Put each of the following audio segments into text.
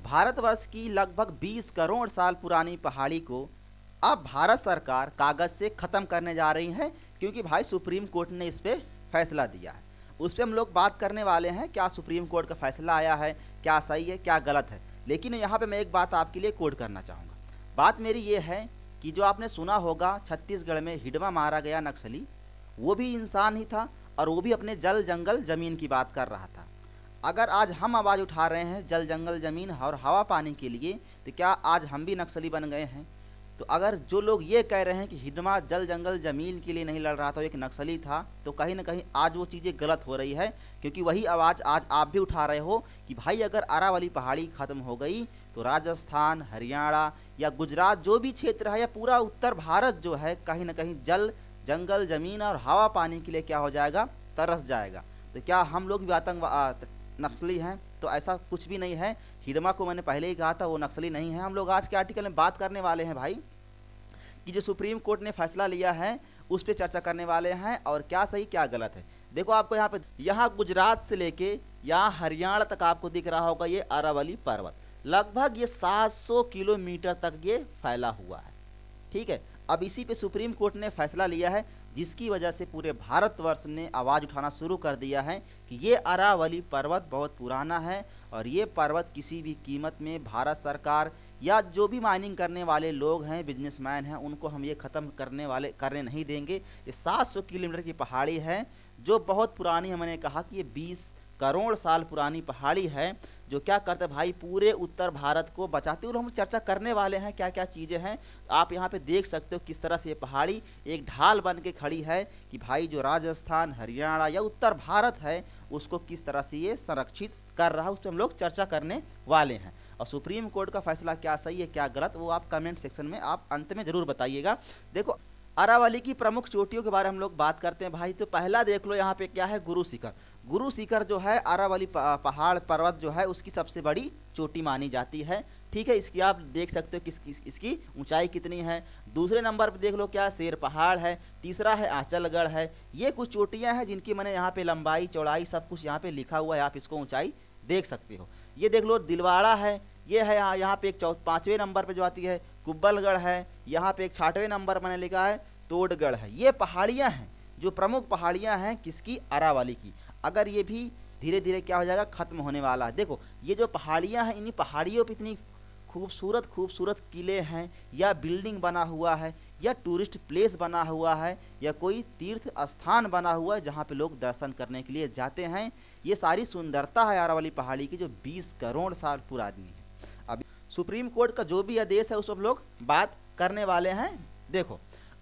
भारतवर्ष की लगभग 20 करोड़ साल पुरानी पहाड़ी को अब भारत सरकार कागज से खत्म करने जा रही है, क्योंकि भाई सुप्रीम कोर्ट ने इस पे फैसला दिया है। उस पर हम लोग बात करने वाले हैं, क्या सुप्रीम कोर्ट का फैसला आया है, क्या सही है क्या गलत है। लेकिन यहाँ पे मैं एक बात आपके लिए कोट करना चाहूँगा। बात मेरी ये है कि जो आपने सुना होगा छत्तीसगढ़ में हिडमा मारा गया नक्सली, वो भी इंसान ही था और वो भी अपने जल जंगल ज़मीन की बात कर रहा था। अगर आज हम आवाज़ उठा रहे हैं जल जंगल ज़मीन और हवा पानी के लिए, तो क्या आज हम भी नक्सली बन गए हैं? तो अगर जो लोग ये कह रहे हैं कि हिडमा जल जंगल ज़मीन के लिए नहीं लड़ रहा था, एक नक्सली था, तो कहीं ना कहीं आज वो चीज़ें गलत हो रही है। क्योंकि वही आवाज़ आज आप भी उठा रहे हो कि भाई अगर अरावली पहाड़ी ख़त्म हो गई तो राजस्थान, हरियाणा या गुजरात जो भी क्षेत्र है या पूरा उत्तर भारत जो है कहीं ना कहीं जल जंगल ज़मीन और हवा पानी के लिए क्या हो जाएगा, तरस जाएगा। तो क्या हम लोग भी आतंक नक्सली हैं? तो ऐसा कुछ भी नहीं है। हिडमा को मैंने पहले ही कहा था वो नक्सली नहीं है। हम लोग आज के आर्टिकल में बात करने वाले हैं भाई कि जो सुप्रीम कोर्ट ने फैसला लिया है उस पर चर्चा करने वाले हैं और क्या सही क्या गलत है। देखो आपको यहाँ गुजरात से लेके यहाँ हरियाणा तक आपको दिख रहा होगा ये अरावली पर्वत, लगभग ये 700 किलोमीटर तक ये फैला हुआ है। ठीक है, अब इसी पे सुप्रीम कोर्ट ने फैसला लिया है, जिसकी वजह से पूरे भारतवर्ष ने आवाज़ उठाना शुरू कर दिया है कि ये अरावली पर्वत बहुत पुराना है और ये पर्वत किसी भी कीमत में भारत सरकार या जो भी माइनिंग करने वाले लोग हैं, बिजनेसमैन हैं, उनको हम ये ख़त्म करने नहीं देंगे। ये 700 किलोमीटर की पहाड़ी है जो बहुत पुरानी है। मैंने कहा कि ये 20 करोड़ साल पुरानी पहाड़ी है जो क्या करते भाई पूरे उत्तर भारत को बचाते हुए हम चर्चा करने वाले हैं क्या क्या चीज़ें हैं। आप यहाँ पे देख सकते हो किस तरह से ये पहाड़ी एक ढाल बन के खड़ी है कि भाई जो राजस्थान, हरियाणा या उत्तर भारत है उसको किस तरह से ये संरक्षित कर रहा है, उस पर हम लोग चर्चा करने वाले हैं। और सुप्रीम कोर्ट का फैसला क्या सही है क्या गलत, वो आप कमेंट सेक्शन में आप अंत में ज़रूर बताइएगा। देखो अरावली की प्रमुख चोटियों के बारे में हम लोग बात करते हैं भाई। तो पहला देख लो यहाँ पे क्या है, गुरु शिखर। गुरु शिखर जो है अरावली पहाड़ पर्वत जो है उसकी सबसे बड़ी चोटी मानी जाती है। ठीक है, इसकी आप देख सकते हो इसकी ऊंचाई कितनी है। दूसरे नंबर पे देख लो क्या शेर पहाड़ है। तीसरा है आंचलगढ़ है। ये कुछ चोटियां हैं जिनकी मैंने यहाँ पे लंबाई चौड़ाई सब कुछ यहाँ पे लिखा हुआ है, आप इसको ऊंचाई देख सकते हो। ये देख लो दिलवाड़ा है, ये है यहाँ पे एक 5वें नंबर पे जो आती है कुब्बलगढ़ है। यहाँ पे एक 6वें नंबर मैंने लिखा है तोड़गढ़ है। ये पहाड़ियाँ हैं जो प्रमुख पहाड़ियाँ हैं किसकी, अरावली की। अगर ये भी धीरे धीरे क्या हो जाएगा, खत्म होने वाला है। देखो ये जो पहाड़ियाँ हैं, इन्हीं पहाड़ियों पे इतनी खूबसूरत खूबसूरत किले हैं या बिल्डिंग बना हुआ है या टूरिस्ट प्लेस बना हुआ है या कोई तीर्थ स्थान बना हुआ है जहाँ पे लोग दर्शन करने के लिए जाते हैं। ये सारी सुंदरता है अरावली पहाड़ी की जो 20 करोड़ साल पुरानी है। अब सुप्रीम कोर्ट का जो भी आदेश है उस पर लोग बात करने वाले हैं। देखो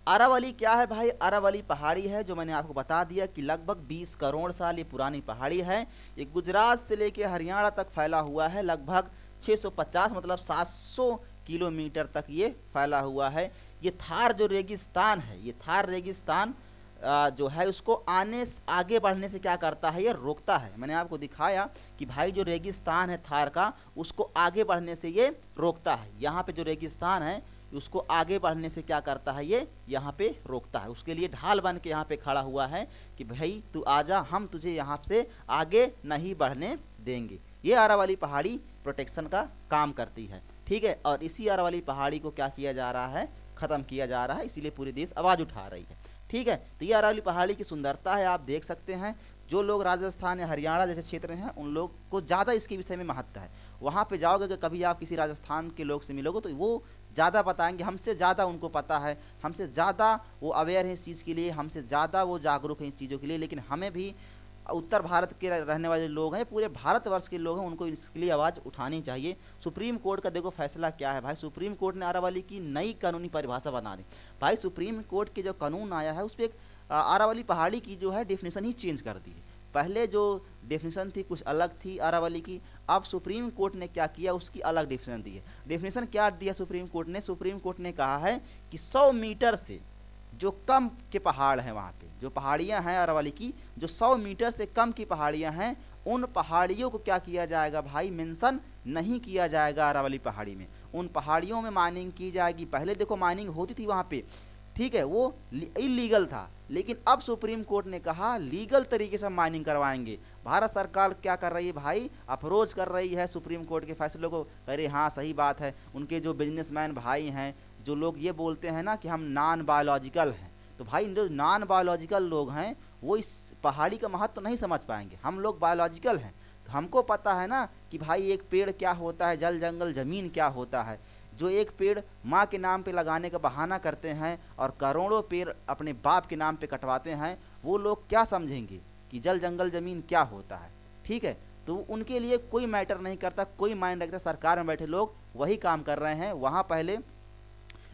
अरावली क्या है भाई, अरावली पहाड़ी है जो मैंने आपको बता दिया कि लगभग 20 करोड़ साल ये पुरानी पहाड़ी है। ये गुजरात से लेके हरियाणा तक फैला हुआ है, लगभग 650 मतलब 700 किलोमीटर तक ये फैला हुआ है। ये थार जो रेगिस्तान है, ये थार रेगिस्तान जो है उसको आगे बढ़ने से क्या करता है, ये रोकता है। मैंने आपको दिखाया कि भाई जो रेगिस्तान है थार का उसको आगे बढ़ने से ये रोकता है। यहाँ पे जो रेगिस्तान है उसको आगे बढ़ने से क्या करता है, ये यहाँ पे रोकता है। उसके लिए ढाल बन के यहाँ पे खड़ा हुआ है कि भाई तू आजा, हम तुझे यहाँ से आगे नहीं बढ़ने देंगे। ये अरावली पहाड़ी प्रोटेक्शन का काम करती है। ठीक है, और इसी अरावली पहाड़ी को क्या किया जा रहा है, ख़त्म किया जा रहा है, इसीलिए पूरे देश आवाज़ उठा रही है। ठीक है, तो ये अरावली पहाड़ी की सुंदरता है, आप देख सकते हैं। जो लोग राजस्थान या हरियाणा जैसे क्षेत्र हैं उन लोग को ज़्यादा इसके विषय में महत्व है। वहाँ पे जाओगे अगर कभी आप किसी राजस्थान के लोग से मिलोगे तो वो ज़्यादा बताएंगे, हमसे ज़्यादा उनको पता है, हमसे ज़्यादा वो अवेयर हैं इस चीज़ के लिए, हमसे ज़्यादा वो जागरूक हैं इस चीज़ों के लिए। लेकिन हमें भी उत्तर भारत के रहने वाले लोग हैं, पूरे भारतवर्ष के लोग हैं, उनको इसके लिए आवाज़ उठानी चाहिए। सुप्रीम कोर्ट का देखो फैसला क्या है भाई, सुप्रीम कोर्ट ने अरावली की नई कानूनी परिभाषा बना दी। भाई सुप्रीम कोर्ट के जो कानून आया है उस पर अरावली पहाड़ी की जो है डेफिनेशन ही चेंज कर दी है। पहले जो डेफिनेशन थी कुछ अलग थी अरावली की, अब सुप्रीम कोर्ट ने क्या किया उसकी अलग डेफिनेशन दी है। डेफिनेशन क्या दिया सुप्रीम कोर्ट ने, सुप्रीम कोर्ट ने कहा है कि 100 मीटर से जो कम के पहाड़ हैं, वहाँ पे जो पहाड़ियाँ हैं अरावली की, जो 100 मीटर से कम की पहाड़ियाँ हैं, उन पहाड़ियों को क्या किया जाएगा भाई, मेंशन नहीं किया जाएगा अरावली पहाड़ी में। उन पहाड़ियों में माइनिंग की जाएगी। पहले देखो माइनिंग होती थी वहाँ पे, ठीक है, वो इलीगल था, लेकिन अब सुप्रीम कोर्ट ने कहा लीगल तरीके से माइनिंग करवाएंगे। भारत सरकार क्या कर रही है भाई, अप्रोच कर रही है सुप्रीम कोर्ट के फैसलों को, अरे हाँ सही बात है। उनके जो बिजनेसमैन भाई हैं, जो लोग ये बोलते हैं ना कि हम नॉन बायोलॉजिकल हैं, तो भाई जो नॉन बायोलॉजिकल लोग हैं वो इस पहाड़ी का महत्व तो नहीं समझ पाएंगे। हम लोग बायोलॉजिकल हैं, तो हमको पता है ना कि भाई एक पेड़ क्या होता है, जल जंगल जमीन क्या होता है। जो एक पेड़ माँ के नाम पे लगाने का बहाना करते हैं और करोड़ों पेड़ अपने बाप के नाम पे कटवाते हैं, वो लोग क्या समझेंगे कि जल जंगल जमीन क्या होता है। ठीक है, तो उनके लिए कोई मैटर नहीं करता, कोई माइंड रखता। सरकार में बैठे लोग वही काम कर रहे हैं। वहाँ पहले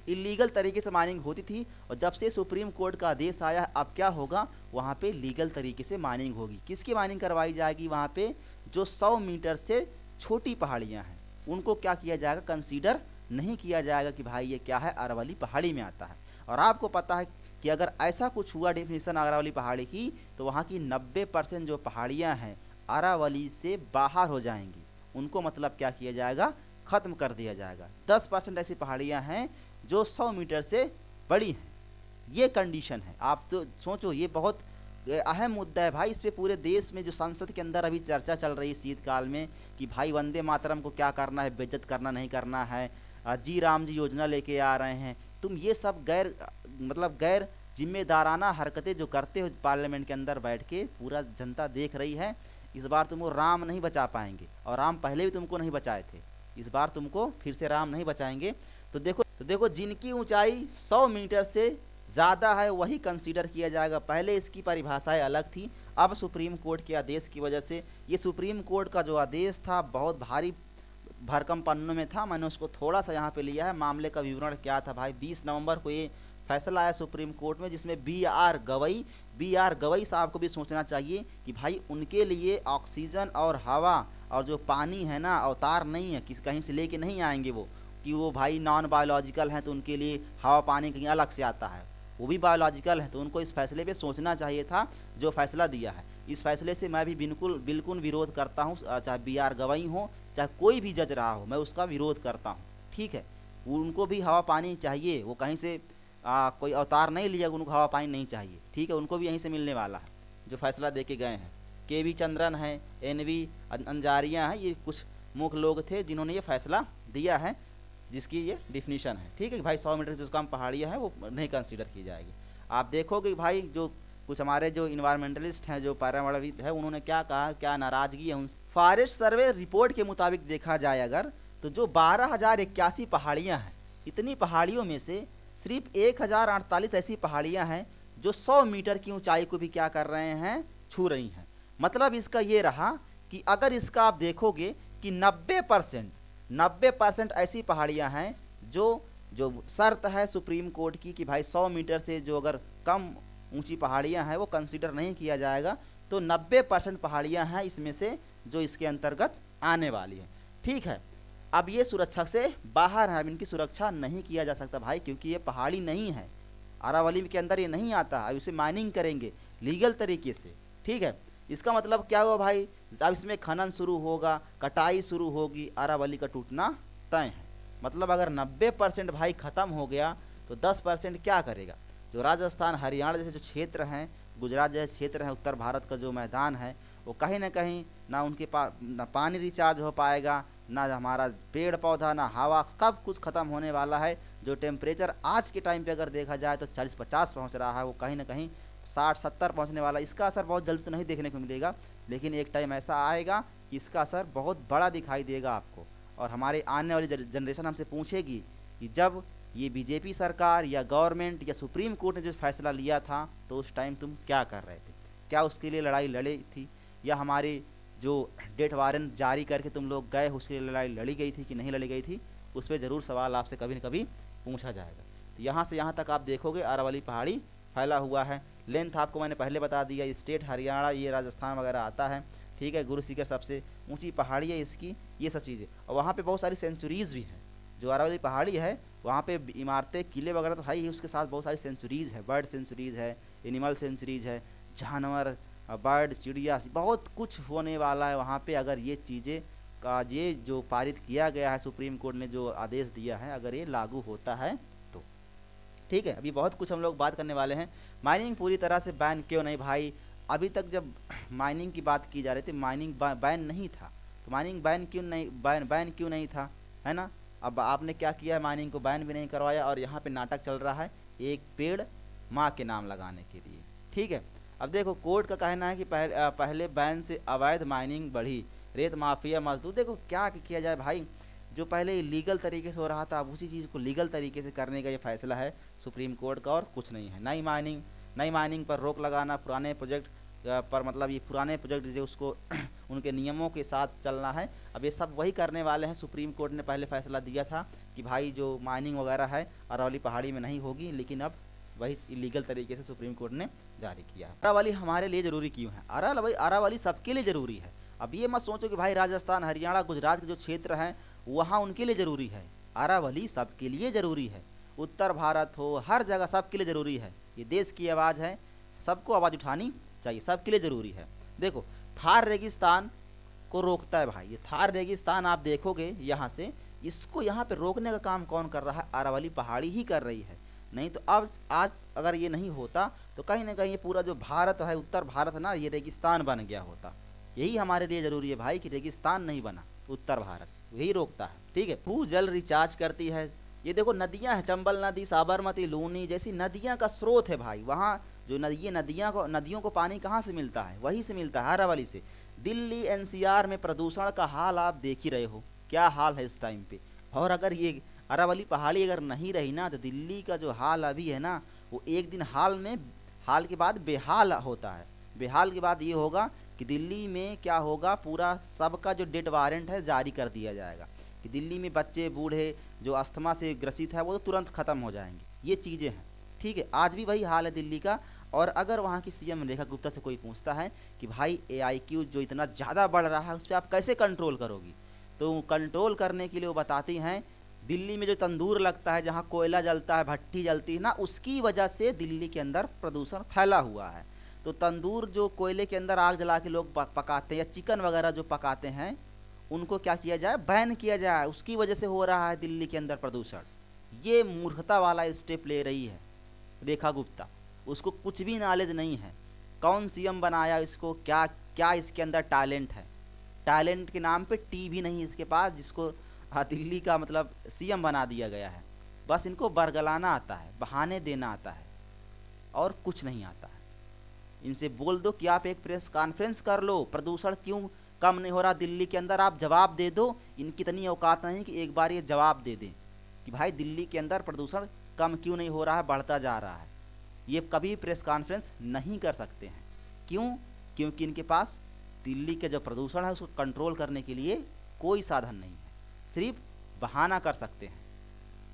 इलीगल तरीके से माइनिंग होती थी, और जब से सुप्रीम कोर्ट का आदेश आया अब क्या होगा, वहाँ पे लीगल तरीके से माइनिंग होगी। किसकी माइनिंग करवाई जाएगी, वहाँ पे जो 100 मीटर से छोटी पहाड़ियाँ हैं उनको क्या किया जाएगा, कंसीडर नहीं किया जाएगा कि भाई ये क्या है, अरावली पहाड़ी में आता है। और आपको पता है कि अगर ऐसा कुछ हुआ डेफिनेशन अरावली पहाड़ी की, तो वहाँ की 90% जो पहाड़ियाँ हैं अरावली से बाहर हो जाएंगी। उनको मतलब क्या किया जाएगा, ख़त्म कर दिया जाएगा। 10% ऐसी पहाड़ियाँ हैं जो 100 मीटर से बड़ी हैं। ये कंडीशन है। आप तो सोचो, ये बहुत अहम मुद्दा है भाई। इस पे पूरे देश में जो संसद के अंदर अभी चर्चा चल रही है शीतकाल में कि भाई वंदे मातरम को क्या करना है, बेइज्जत करना नहीं करना है, जी राम जी योजना लेके आ रहे हैं। तुम ये सब गैर जिम्मेदाराना हरकतें जो करते हो पार्लियामेंट के अंदर बैठ के, पूरा जनता देख रही है। इस बार तुमको राम नहीं बचा पाएंगे, और राम पहले भी तुमको नहीं बचाए थे, इस बार तुमको फिर से राम नहीं बचाएंगे। तो देखो जिनकी ऊंचाई 100 मीटर से ज़्यादा है वही कंसीडर किया जाएगा। पहले इसकी परिभाषाएं अलग थी, अब सुप्रीम कोर्ट के आदेश की वजह से, ये सुप्रीम कोर्ट का जो आदेश था बहुत भारी भरकम पन्नों में था। मैंने उसको थोड़ा सा यहाँ पे लिया है। मामले का विवरण क्या था भाई, 20 नवंबर को ये फैसला आया सुप्रीम कोर्ट में, जिसमें बी आर गवई साहब को भी सोचना चाहिए कि भाई उनके लिए ऑक्सीजन और हवा और जो पानी है ना, अवतार नहीं है, किस कहीं से लेके नहीं आएंगे वो, कि वो भाई नॉन बायोलॉजिकल हैं तो उनके लिए हवा पानी कहीं अलग से आता है, वो भी बायोलॉजिकल है। तो उनको इस फैसले पे सोचना चाहिए था जो फैसला दिया है। इस फैसले से मैं भी बिल्कुल विरोध करता हूँ, चाहे बी आर गवई हो, चाहे कोई भी जज रहा हो, मैं उसका विरोध करता हूँ। ठीक है, उनको भी हवा पानी चाहिए, वो कहीं से कोई अवतार नहीं लिया, उनको हवा पानी नहीं चाहिए। ठीक है, उनको भी यहीं से मिलने वाला है जो फैसला दे के गए हैं। के चंद्रन है, NV अंजारिया हैं, ये कुछ मुख्य लोग थे जिन्होंने ये फैसला दिया है, जिसकी ये डिफिनीशन है। ठीक है कि भाई 100 मीटर जो कम पहाड़ियाँ हैं वो नहीं कंसीडर की जाएगी। आप देखोगे भाई जो कुछ हमारे जो इन्वायरमेंटलिस्ट हैं, जो पर्यावरणविद है, उन्होंने क्या कहा, क्या नाराजगी है उनसे। फॉरेस्ट सर्वे रिपोर्ट के मुताबिक देखा जाए अगर, तो जो 12,081 पहाड़ियाँ हैं, इतनी पहाड़ियों में से सिर्फ 1,048 ऐसी पहाड़ियाँ हैं जो 100 मीटर की ऊंचाई को भी क्या कर रहे हैं, छू रही हैं। मतलब इसका ये रहा कि अगर इसका आप देखोगे कि 90% ऐसी पहाड़ियाँ हैं जो शर्त है सुप्रीम कोर्ट की कि भाई 100 मीटर से जो अगर कम ऊंची पहाड़ियाँ हैं वो कंसीडर नहीं किया जाएगा, तो 90% पहाड़ियाँ हैं इसमें से जो इसके अंतर्गत आने वाली है। ठीक है, अब ये सुरक्षा से बाहर है, अब इनकी सुरक्षा नहीं किया जा सकता भाई, क्योंकि ये पहाड़ी नहीं है, अरावली के अंदर ये नहीं आता। अब इसे माइनिंग करेंगे लीगल तरीके से। ठीक है, इसका मतलब क्या हुआ भाई, अब इसमें खनन शुरू होगा, कटाई शुरू होगी, अरावली का टूटना तय है। मतलब अगर 90% भाई ख़त्म हो गया तो 10% क्या करेगा। जो राजस्थान हरियाणा जैसे जो क्षेत्र हैं, गुजरात जैसे क्षेत्र हैं, उत्तर भारत का जो मैदान है, वो कहीं ना कहीं ना उनके पास ना पानी रिचार्ज हो पाएगा, ना हमारा पेड़ पौधा, ना हवा, सब कुछ ख़त्म होने वाला है। जो टेम्परेचर आज के टाइम पे अगर देखा जाए तो 40-50 पहुँच रहा है, वो कहीं ना कहीं 60-70 पहुँचने वाला। इसका असर बहुत जल्द तो नहीं देखने को मिलेगा, लेकिन एक टाइम ऐसा आएगा कि इसका असर बहुत बड़ा दिखाई देगा आपको। और हमारे आने वाली जनरेशन हमसे पूछेगी कि जब ये बीजेपी सरकार या गवर्नमेंट या सुप्रीम कोर्ट ने जो फैसला लिया था तो उस टाइम तुम क्या कर रहे थे, क्या उसके लिए लड़ाई लड़ी थी, या हमारे जो डेथ वारंट जारी करके तुम लोग गए उसके लिए लड़ाई लड़ी गई थी कि नहीं लड़ी गई थी, उस पर ज़रूर सवाल आपसे कभी न कभी पूछा जाएगा। तो यहाँ से यहाँ तक आप देखोगे अरावली पहाड़ी फैला हुआ है। लेंथ आपको मैंने पहले बता दिया, स्टेट हरियाणा, ये राजस्थान वगैरह आता है। ठीक है, गुरु सीकर सबसे ऊंची पहाड़ी है इसकी, ये सब चीज़ें। और वहाँ पे बहुत सारी सेंचुरीज़ भी हैं। जो अरावली पहाड़ी है वहाँ पे इमारतें, किले वगैरह तो है ही, उसके साथ बहुत सारी सेंचुरीज़ है, बर्ड सेंचुरीज़ है, एनिमल सेंचुरीज़ है, जानवर, बर्ड, चिड़िया, बहुत कुछ होने वाला है वहाँ पे। अगर ये चीज़ें का ये जो पारित किया गया है, सुप्रीम कोर्ट ने जो आदेश दिया है, अगर ये लागू होता है तो ठीक है। अभी बहुत कुछ हम लोग बात करने वाले हैं। माइनिंग पूरी तरह से बैन क्यों नहीं भाई, अभी तक जब माइनिंग की बात की जा रही थी, माइनिंग बैन नहीं था, तो माइनिंग बैन क्यों नहीं था, है ना। अब आपने क्या किया है, माइनिंग को बैन भी नहीं करवाया और यहाँ पे नाटक चल रहा है एक पेड़ माँ के नाम लगाने के लिए। ठीक है, अब देखो कोर्ट का कहना है कि पहले बैन से अवैध माइनिंग बढ़ी, रेत माफिया मजदूर। देखो क्या किया जाए भाई, जो पहले इलीगल तरीके से हो रहा था अब उसी चीज़ को लीगल तरीके से करने का ये फैसला है सुप्रीम कोर्ट का, और कुछ नहीं है। नई माइनिंग पर रोक लगाना, पुराने प्रोजेक्ट पर मतलब ये पुराने प्रोजेक्ट जो उसको उनके नियमों के साथ चलना है, अब ये सब वही करने वाले हैं। सुप्रीम कोर्ट ने पहले फैसला दिया था कि भाई जो माइनिंग वगैरह है अरावली पहाड़ी में नहीं होगी, लेकिन अब वही इलीगल तरीके से सुप्रीम कोर्ट ने जारी किया है। अरावली हमारे लिए ज़रूरी क्यों है, अरावली सबके लिए ज़रूरी है। अब ये मत सोचो कि भाई राजस्थान हरियाणा गुजरात के जो क्षेत्र हैं वहाँ उनके लिए ज़रूरी है, अरावली सबके लिए ज़रूरी है। उत्तर भारत हो, हर जगह सबके लिए ज़रूरी है। ये देश की आवाज़ है, सबको आवाज़ उठानी चाहिए, सबके लिए ज़रूरी है। देखो थार रेगिस्तान को रोकता है भाई, ये थार रेगिस्तान आप देखोगे यहाँ से, इसको यहाँ पे रोकने का काम कौन कर रहा है, अरावली पहाड़ी ही कर रही है। नहीं तो अब आज अगर ये नहीं होता तो कहीं ना कहीं ये पूरा जो भारत है, उत्तर भारत है ना, ये रेगिस्तान बन गया होता। यही हमारे लिए ज़रूरी है भाई कि रेगिस्तान नहीं बना उत्तर भारत, यही रोकता है। ठीक है, भू जल रिचार्ज करती है। ये देखो नदियाँ हैं, चंबल नदी, साबरमती, लूनी जैसी नदियाँ का स्रोत है भाई। वहाँ जो नदियों को पानी कहाँ से मिलता है, वहीं से मिलता है, अरावली से। दिल्ली एनसीआर में प्रदूषण का हाल आप देख ही रहे हो, क्या हाल है इस टाइम पे। और अगर ये अरावली पहाड़ी अगर नहीं रही ना तो दिल्ली का जो हाल अभी है ना, वो एक दिन हाल के बाद बेहाल होता है। बेहाल के बाद ये होगा कि दिल्ली में क्या होगा, पूरा सबका जो डेड वारंट है जारी कर दिया जाएगा कि दिल्ली में बच्चे बूढ़े जो अस्थमा से ग्रसित है वो तो तुरंत ख़त्म हो जाएंगे। ये चीज़ें हैं। ठीक है, आज भी वही हाल है दिल्ली का। और अगर वहाँ की सीएम रेखा गुप्ता से कोई पूछता है कि भाई AIQ जो इतना ज़्यादा बढ़ रहा है उस पर आप कैसे कंट्रोल करोगी, तो कंट्रोल करने के लिए वो बताती हैं दिल्ली में जो तंदूर लगता है, जहाँ कोयला जलता है, भट्टी जलती है ना, उसकी वजह से दिल्ली के अंदर प्रदूषण फैला हुआ है। तो तंदूर जो कोयले के अंदर आग जला के लोग पकाते हैं, या चिकन वगैरह जो पकाते हैं, उनको क्या किया जाए, बैन किया जाए। उसकी वजह से हो रहा है दिल्ली के अंदर प्रदूषण। ये मूर्खता वाला स्टेप ले रही है रेखा गुप्ता, उसको कुछ भी नॉलेज नहीं है। कौन सीएम बनाया इसको, क्या क्या इसके अंदर टैलेंट है, टैलेंट के नाम पे टी भी नहीं इसके पास, जिसको दिल्ली का मतलब सीएम बना दिया गया है। बस इनको बरगलाना आता है, बहाने देना आता है, और कुछ नहीं आता है। इनसे बोल दो कि आप एक प्रेस कॉन्फ्रेंस कर लो, प्रदूषण क्यों कम नहीं हो रहा दिल्ली के अंदर, आप जवाब दे दो। इनकी इतनी औकात नहीं कि एक बार ये जवाब दे दें कि भाई दिल्ली के अंदर प्रदूषण कम क्यों नहीं हो रहा है, बढ़ता जा रहा है। ये कभी प्रेस कॉन्फ्रेंस नहीं कर सकते हैं। क्यों? क्योंकि इनके पास दिल्ली के जो प्रदूषण है उसको कंट्रोल करने के लिए कोई साधन नहीं है, सिर्फ बहाना कर सकते हैं,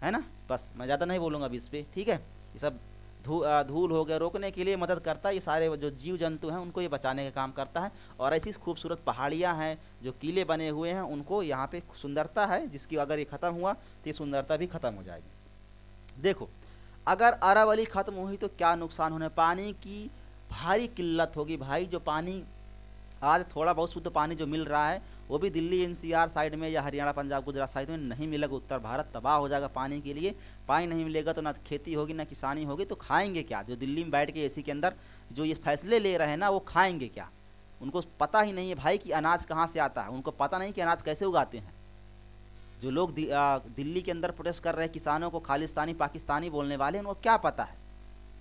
है ना। बस मैं ज़्यादा नहीं बोलूँगा अभी इस पर, ठीक है। ये सब धूल हो गया रोकने के लिए मदद करता है, ये सारे जो जीव जंतु हैं उनको ये बचाने का काम करता है। और ऐसी खूबसूरत पहाड़ियाँ हैं, जो किले बने हुए हैं, उनको यहाँ पे सुंदरता है, जिसकी अगर ये ख़त्म हुआ तो ये सुंदरता भी ख़त्म हो जाएगी। देखो अगर अरावली ख़त्म हुई तो क्या नुकसान होने, पानी की भारी किल्लत होगी भाई। जो पानी आज थोड़ा बहुत शुद्ध पानी जो मिल रहा है वो भी दिल्ली NCR साइड में या हरियाणा पंजाब गुजरात साइड में नहीं मिलेगा। उत्तर भारत तबाह हो जाएगा पानी के लिए। पानी नहीं मिलेगा तो ना खेती होगी ना किसानी होगी, तो खाएंगे क्या? जो दिल्ली में बैठ के AC के अंदर जो ये फैसले ले रहे हैं ना, वो खाएंगे क्या? उनको पता ही नहीं है भाई कि अनाज कहाँ से आता है, उनको पता नहीं कि अनाज कैसे उगाते हैं। जो लोग दिल्ली के अंदर प्रोटेस्ट कर रहे हैं किसानों को खालिस्तानी पाकिस्तानी बोलने वाले हैं, उनको क्या पता है?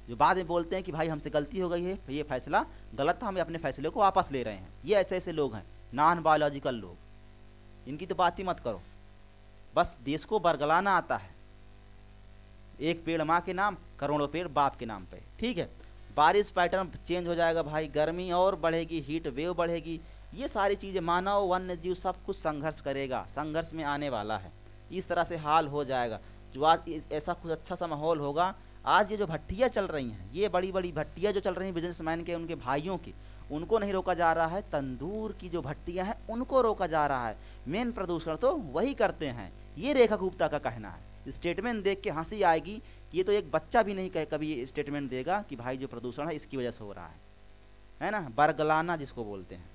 जो बाद में बोलते हैं कि भाई हमसे गलती हो गई है, ये फैसला गलत था, हम अपने फैसले को वापस ले रहे हैं। ये ऐसे ऐसे लोग हैं, नॉन बायोलॉजिकल लोग, इनकी तो बात ही मत करो। बस देश को बरगलाना आता है। एक पेड़ माँ के नाम, करोड़ों पेड़ बाप के नाम पे, ठीक है। बारिश पैटर्न चेंज हो जाएगा भाई, गर्मी और बढ़ेगी, हीट वेव बढ़ेगी। ये सारी चीज़ें मानव वन्य जीव सब कुछ संघर्ष करेगा, संघर्ष में आने वाला है। इस तरह से हाल हो जाएगा। जो आज ऐसा कुछ अच्छा सा माहौल होगा। आज ये जो भट्टियाँ चल रही हैं, ये बड़ी बड़ी भट्टियाँ जो चल रही हैं बिजनेसमैन के, उनके भाइयों की, उनको नहीं रोका जा रहा है। तंदूर की जो भट्टियाँ हैं उनको रोका जा रहा है। मेन प्रदूषण तो वही करते हैं। ये रेखा गुप्ता का कहना है। स्टेटमेंट देख के हंसी आएगी कि ये तो एक बच्चा भी नहीं कहे कभी ये स्टेटमेंट देगा कि भाई जो प्रदूषण है इसकी वजह से हो रहा है ना। बरगलाना जिसको बोलते हैं,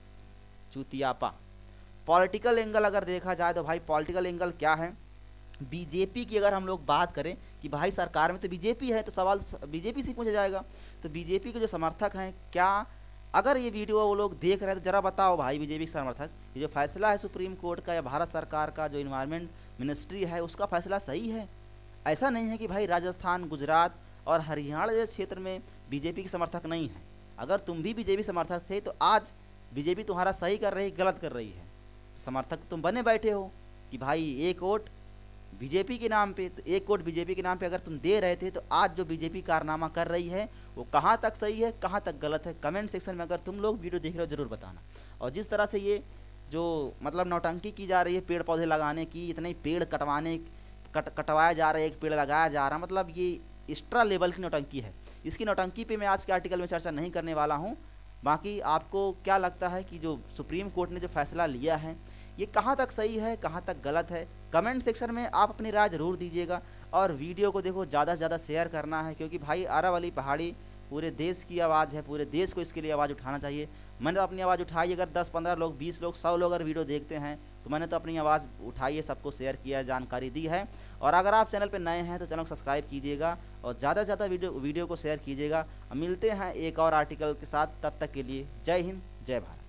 चूतियापा। पॉलिटिकल एंगल अगर देखा जाए तो भाई पॉलिटिकल एंगल क्या है, बीजेपी की अगर हम लोग बात करें कि भाई सरकार में तो बीजेपी है, तो सवाल बीजेपी से पूछा जाएगा। तो बीजेपी के जो समर्थक हैं, क्या अगर ये वीडियो वो लोग देख रहे हैं तो जरा बताओ भाई बीजेपी के समर्थक, ये जो फैसला है सुप्रीम कोर्ट का या भारत सरकार का जो इन्वायरमेंट मिनिस्ट्री है उसका फैसला सही है? ऐसा नहीं है कि भाई राजस्थान, गुजरात और हरियाणा जैसे क्षेत्र में बीजेपी के समर्थक नहीं है। अगर तुम भी बीजेपी समर्थक थे तो आज बीजेपी तुम्हारा सही कर रही, गलत कर रही है। समर्थक तुम बने बैठे हो कि भाई एक वोट बीजेपी के नाम पे, तो एक वोट बीजेपी के नाम पे अगर तुम दे रहे थे, तो आज जो बीजेपी कारनामा कर रही है वो कहाँ तक सही है, कहाँ तक गलत है, कमेंट सेक्शन में अगर तुम लोग वीडियो देख रहे हो जरूर बताना। और जिस तरह से ये जो मतलब नौटंकी की जा रही है पेड़ पौधे लगाने की, इतने पेड़ कटवाया जा रहा है, एक पेड़ लगाया जा रहा है, मतलब ये एक्स्ट्रा लेवल की नौटंकी है। इसकी नौटंकी पे मैं आज के आर्टिकल में चर्चा नहीं करने वाला हूँ। बाकी आपको क्या लगता है कि जो सुप्रीम कोर्ट ने जो फैसला लिया है ये कहाँ तक सही है, कहाँ तक गलत है, कमेंट सेक्शन में आप अपनी राय ज़रूर दीजिएगा। और वीडियो को देखो ज़्यादा से ज़्यादा शेयर करना है, क्योंकि भाई अरावली पहाड़ी पूरे देश की आवाज़ है, पूरे देश को इसके लिए आवाज़ उठाना चाहिए। मैंने तो अपनी आवाज़ उठाई, अगर 10-15 लोग, 20 लोग, 100 लोग अगर वीडियो देखते हैं तो मैंने तो अपनी आवाज़ उठाई है, सबको शेयर किया है, जानकारी दी है। और अगर आप चैनल पर नए हैं तो चैनल को सब्सक्राइब कीजिएगा और ज़्यादा से ज़्यादा वीडियो को शेयर कीजिएगा। मिलते हैं एक और आर्टिकल के साथ, तब तक के लिए जय हिंद, जय भारत।